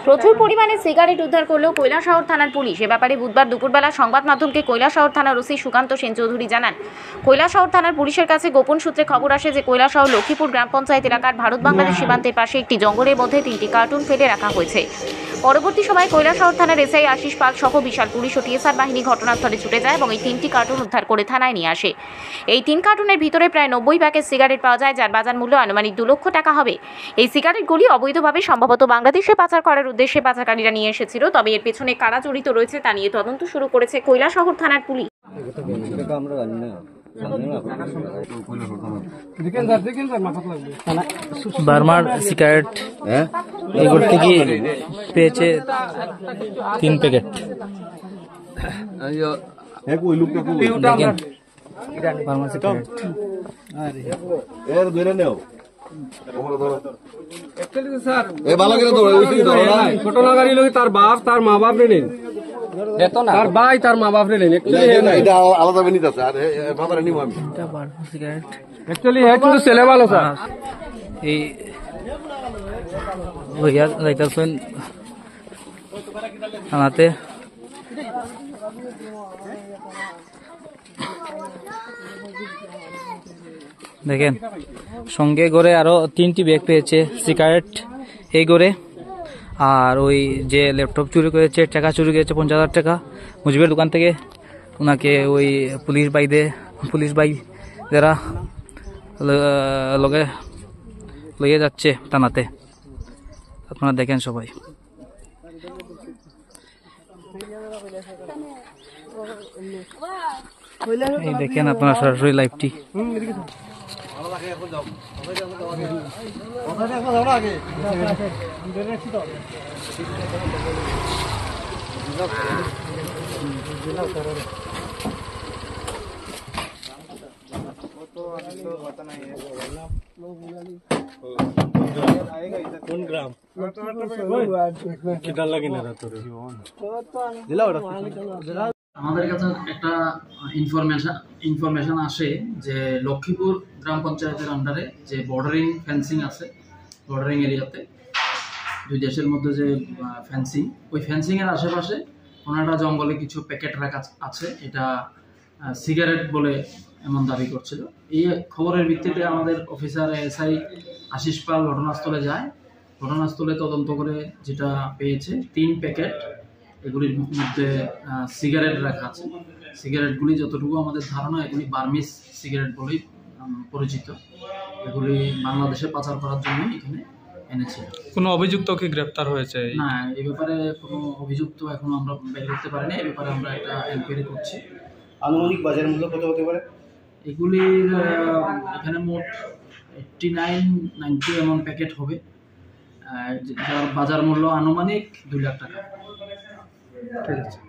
প্রচুর পরিমাণে সিগারেট উদ্ধার করল কৈলাসহর থানার পুলিশ। এ ব্যাপারে বুধবার দুপুরবেলা সংবাদ মাধ্যমকে কৈলাসহর থানার ওসি সুকান্ত সেন চৌধুরী জানান, কৈলাসহর থানার পুলিশের কাছে গোপন সূত্রে খবর আসে যে কৈলাসহর লক্ষ্মীপুর গ্রাম পঞ্চায়েত এলাকার ভারত বাংলাদেশ সীমান্তের পাশে একটি জঙ্গলের মধ্যে 3টি কার্টুন ফেলে রাখা হয়েছে। পরবর্তী সময়ে কৈলাসহর থানার এসআই আশিস পাল সহ বিশাল পুলিশ ও টিএসআর বাহিনী ঘটনাস্থলে ছুটে যায় এবং এই 3টি কার্টুন উদ্ধার করে থানায় নিয়ে আসে। এই 3 কার্টুনের ভিতরে প্রায় 90 প্যাকেট সিগারেট পাওয়া যায়, যার বাজার মূল্য আনুমানিক 2 লক্ষ টাকা হবে। এই সিগারেটগুলি অবৈধভাবে সম্ভবত বাংলাদেশে পাচার করার উদ্দেশ্যে পাচারকারীরা নিয়ে এসেছিল, তবে এর পেছনে কারা জড়িত রয়েছে তা নিয়ে তদন্ত শুরু করেছে কৈলাসহর থানার পুলিশ। বার্মার সিগারেট এগুলো থেকে পেয়েছে 3 প্যাকেট। বার্মার সিগারেট ঘটনাকারী লোক তার বাপ তার মা বাপ নেই, তার ভাই তার মা বাপ নেই, আলাদা বেনিত আছে আর বাবার নিব আমি সিগারেট অ্যাকচুয়ালি হে কিন্তু ছেলে ভালো স্যার। এই লইয়া যাইতাছেন থানাতে। দেখেন সঙ্গে করে আরো 3টি ব্যাগ পেয়েছে সিগারেট এই করে। আর ওই যে ল্যাপটপ চুরি করেছে, টাকা চুরি করেছে 50,000 টাকা মুজিবের দোকান থেকে, ওনাকে ওই পুলিশ ভাই যারা লগে লইয়ে যাচ্ছে থানাতে, আপনারা দেখেন সবাই। এই দেখেন আপনারা সরাসরি লাইভটি। কোন গ্রাম কিটা লাগে না তোর আমাদের কাছে একটা ইনফরমেশন আসে যে লক্ষ্মীপুর গ্রাম পঞ্চায়েতের আন্ডারে যে বর্ডারিং ফেন্সিং আছে, বর্ডারিং এরিয়াতে 2 দেশের মধ্যে যে ফেন্সিং, ওই ফেন্সিংয়ের আশেপাশে কোনো একটা জঙ্গলে কিছু প্যাকেট রাখা আছে, এটা সিগারেট বলে এমন দাবি করছিল। এই খবরের ভিত্তিতে আমাদের অফিসার এসআই আশিস পাল ঘটনাস্থলে যায়। ঘটনাস্থলে তদন্ত করে যেটা পেয়েছে 3 প্যাকেট, এগুলির মধ্যে সিগারেট রাখা আছে। সিগারেটগুলি যতটুকু আমাদের ধারণা এগুলি বার্মিস সিগারেট বলেই পরিচিত। এগুলি বাংলাদেশে পাচার করার জন্য এখানে এনেছিল। কোনো অভিযুক্তকে গ্রেফতার হয়েছে? না, এই ব্যাপারে কোনো অভিযুক্ত এখনো আমরা বের করতে পারিনি। এই ব্যাপারে আমরা একটা এনকোয়ারি করছি। আনুমানিক বাজার মূল্য কত হতে পারে এগুলির? এখানে মোট 89-90 এমন প্যাকেট হবে, যার বাজার মূল্য আনুমানিক 2 লাখ টাকা। ঠিক আছে।